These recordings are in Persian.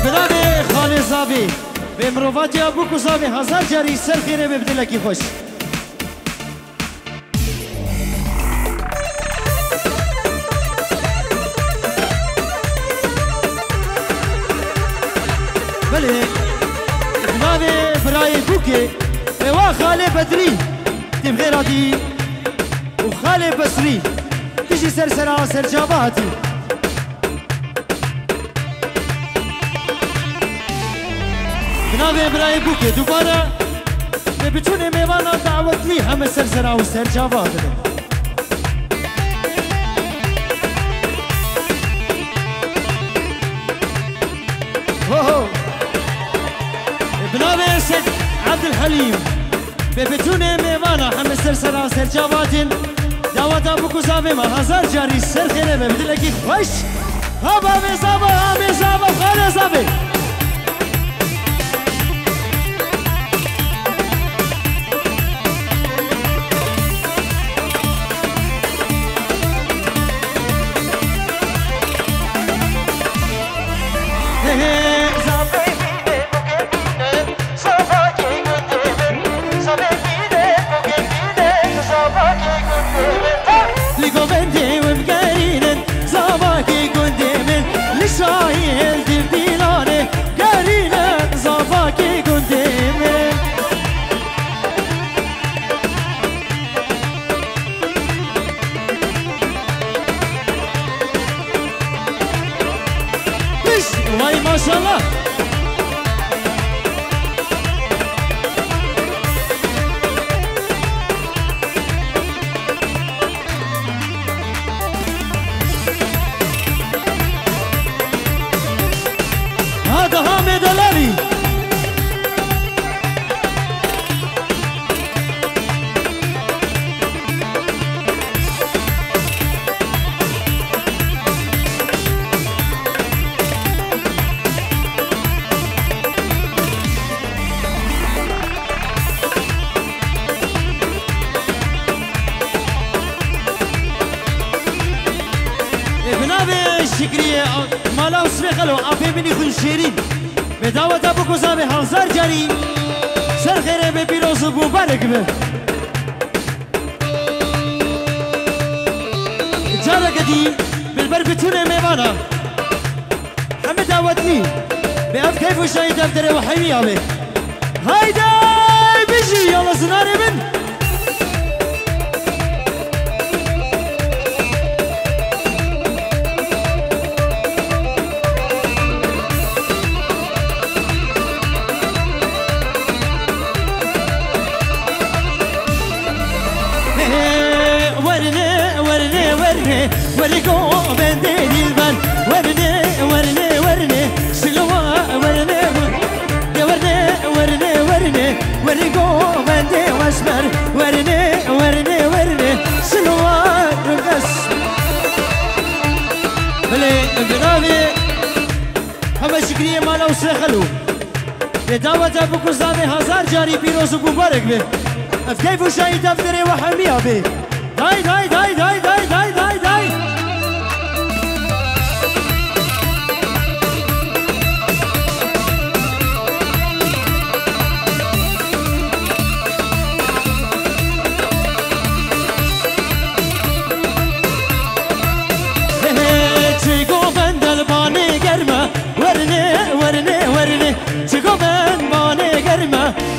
بنابه خانه زاوی به مروفاتی ابو زاوی هزار جاری سر خیره به بدلکی خوش بله بنابه برای بوکه و خاله بدری تیم غیراتی و خاله بسری تیجی سر سرا سر جاباتی بنابه برای بوکه دوباره به بچونه میوانا دعوت لی همه سر سرا و سر جاباتی بنابه سید عبدالحلیم به بچونه میوانا همه سر سرا سر جاباتی دعوت ابو کزاوی ما هزار جاری سر خیره به بدلکی خوش هابا میزابا همیزابا خاله زاوی وای ماشاءالله هذا حامد الالي شکریه مالا اسمه خلو آفه منی خون شیرین به دعوت ابو کزاوی هزار جاری سر خیره به پیروز و مبارک به جاره کدی بالبر بتونه میوانا همه دعوت لی به اف کیف و شاید دفتره و حیمی آبه هایده بجی یالا زنانه من ورقو بندي البن ورني ورني ورني سلوى ورني يا ورني ورني ورني ورقو بندي واسمر ورني ورني ورني سلوى رقص بلي بنابي هم شكريه مالا وسخلو بدعوة ابو كزاوي هزار جاري بيروز ومبارك به اف كيف شايد دفتري وحميها به داي داي داي داي داي داي داي داي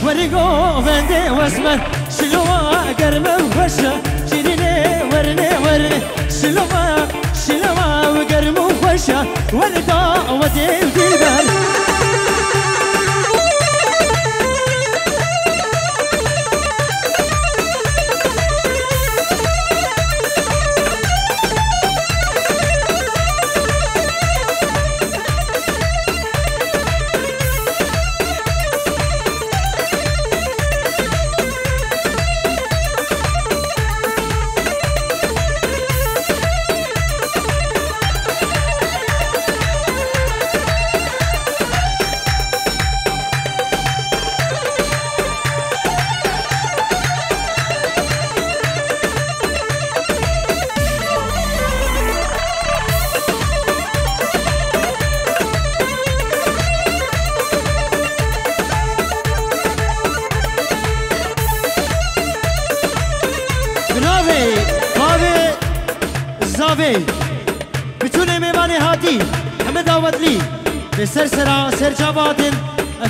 ورقو بندي واسمر شلوى قرمه وفشه شيريني ورني ورني شلوى وقرمه وفشه ورقا ودي البال زاوي ماوي زاوي بتوني ميماني هاتي حمد داود لي بسر سرا سر جاباتن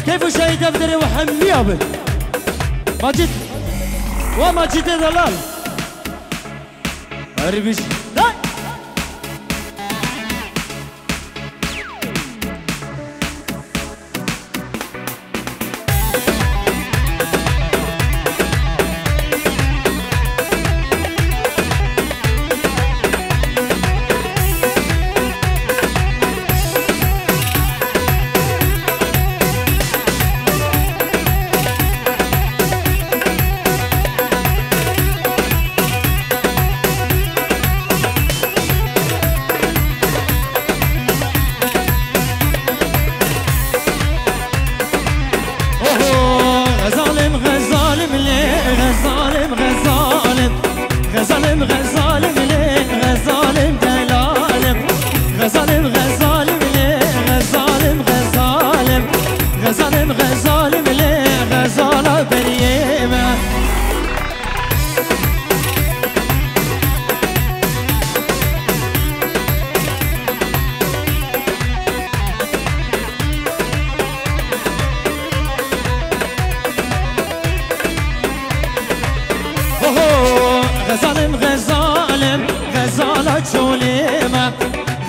كيف شهيد افدري وحمي ابن ماجد وماجد دلال اربش لا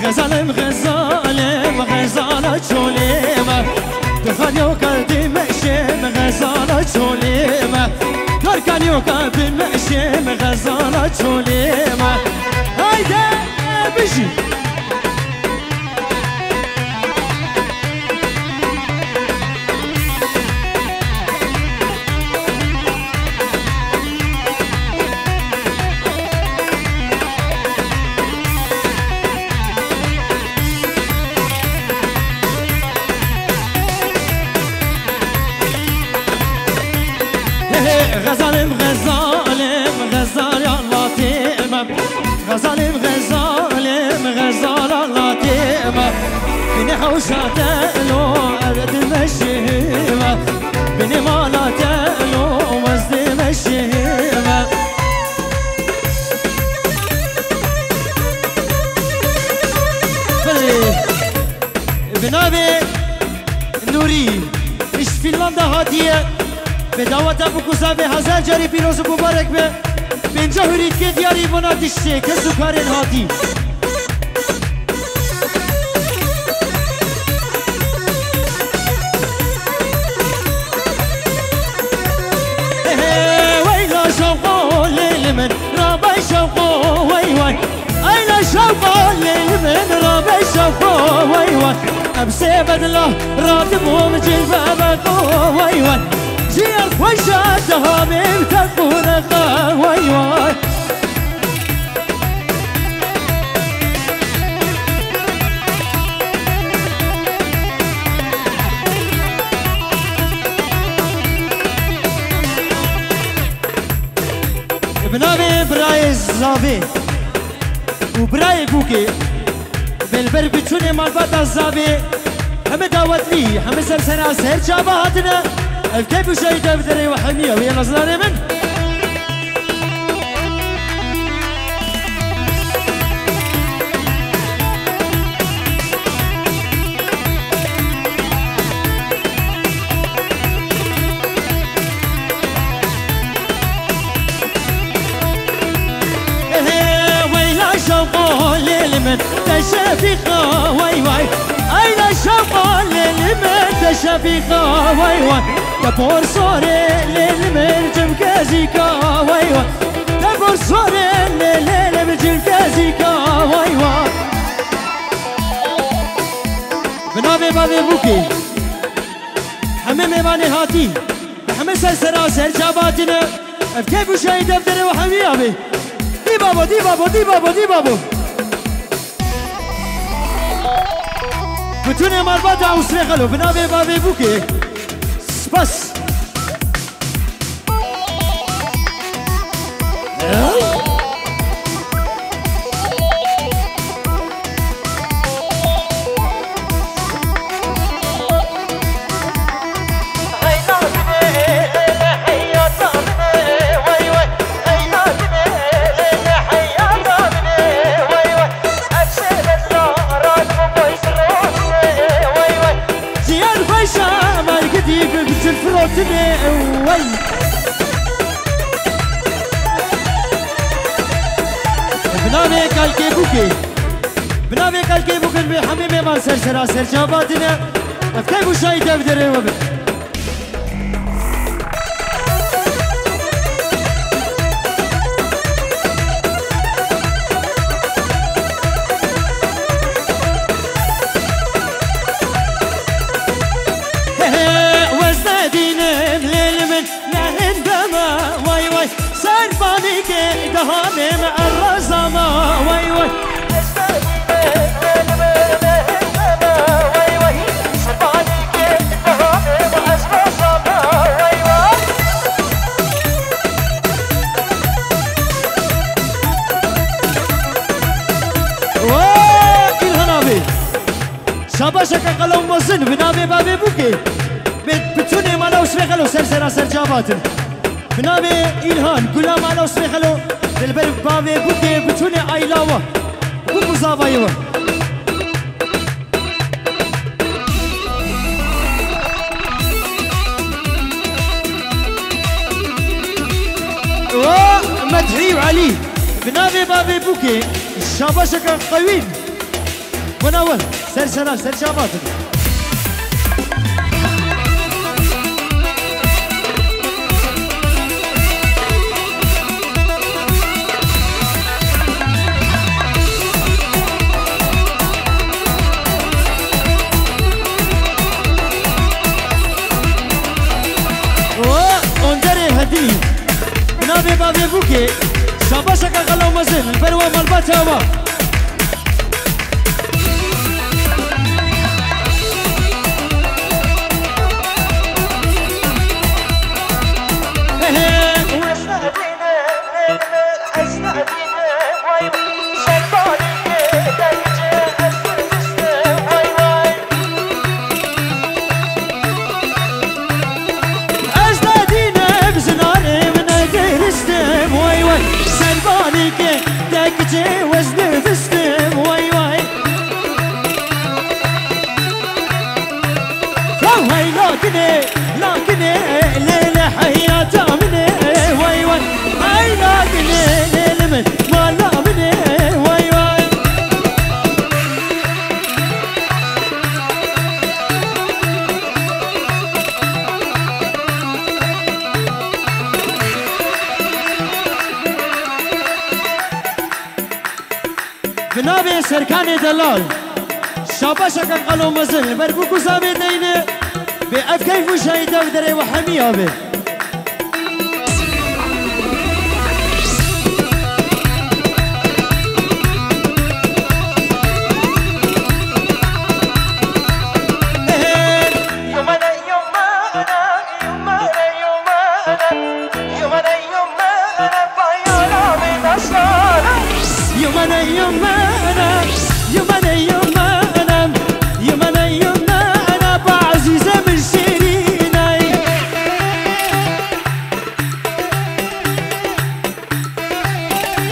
غزالم غزالم غزالة شوليمة دخل يوكا بمشيم غزالة شوليمة تركن يوكا بمشيم غزالة شوليمة هايدا بجي غزالم غزالم غزال الله تيمم غزالم غزالم غزال الله تيمم بني حوشاتلو أرد مشيمة بني مالاتلو وزد مشيمة بنابي نوري إيش فنلندا هادية بدعوت ابو کوزا به هزار جاری پیروز و مبارک به بینجا هرید که دیاری بنا دشته که سکارن هاتی ویلا شوقو لیل من رابای شوقو وی وی ایلا شوقو لیل من رابای شوقو وی وی ابسه بدلا راتبهم جلبه بقو وی وی جيل خوشاتها من تقولها واي واي بنابي براي الزابي وبراي بوكي بالبر بتشوني مال بطا الزابي هم دعوت لي هم سلسلة سهر شابهاتنا الكيف شايد بدري وحميه ويا نصراني من ويلا شوقه ليل من تشافيقه واي واي أين شوقه ليل من تشافيقه واي واي تبور صوري للمرجم كازيكا وايوا تبور صوري للمرجم كازيكا وايوا بنابي بابي بوكي حمي ميماني هاتي حمي سلسرا سر جاباتنا كيف شايد افدري وحمي ابي دي بابا دي بابا دي بابا دي بابا بتوني مربطة وسرخلو بنابي بابي بوكي بس بنابه کلکی بوکی بنابه کلکی بوکن به همه میمان سرسرا سرجاباتنا افکای بوشایی دفتره و به دهاني مع الرزمة وي وي شاباشك قلو مزن بنابي بابي بوكي بتوني مالا وسبيخلو سرسرا سرجاباتن بنابي إلهان كلها مالا وسبيخلو دلبر بابي بوكي بتوني عيلاوة بوكو زافايوة مدحي وعلي بنابي بابي بوكي شاباشك قوين مناول سرسرا سرجاباتن بنابي بابي بوكي شاباشك غلو مزل البروة مالباتاوا وزن فستم واي واي هاي لكني ليلة حياتها مني واي واي هاي لكني ليلة من مالا مني واي واي بنابي سركاني دلال شاباشك قلو مزل بربوكو زابي ديني بأف كيف مشاهدة بدري وحمية به يومنا يومنا أنا بعزيزة من سيريناي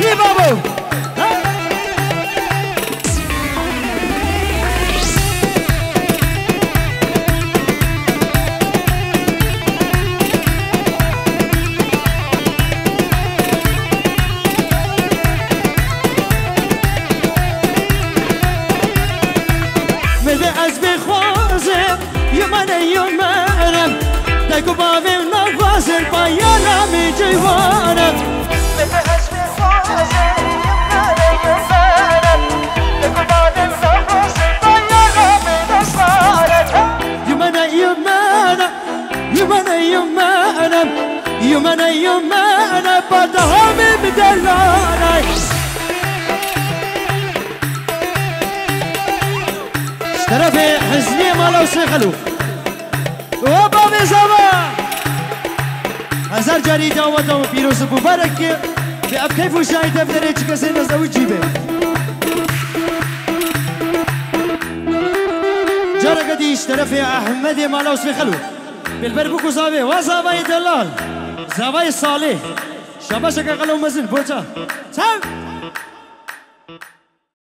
يا بابو يومنا دايكو بابي ونغازر بايانا مي جيوانا يومنا بعدها من بدلانا اشترفي حزني مالا وسيخلو وبابي زبا هزار جاري دعوة وبيروز مبارك بأب كيف وشاهد بدري تشكسي نزوي جيبه جارة قدي اشترفي أحمد مالا وسيخلو بالبربوكو زابي وزابي دلال زابي صالح شاباشك قلو مزن بوتا تام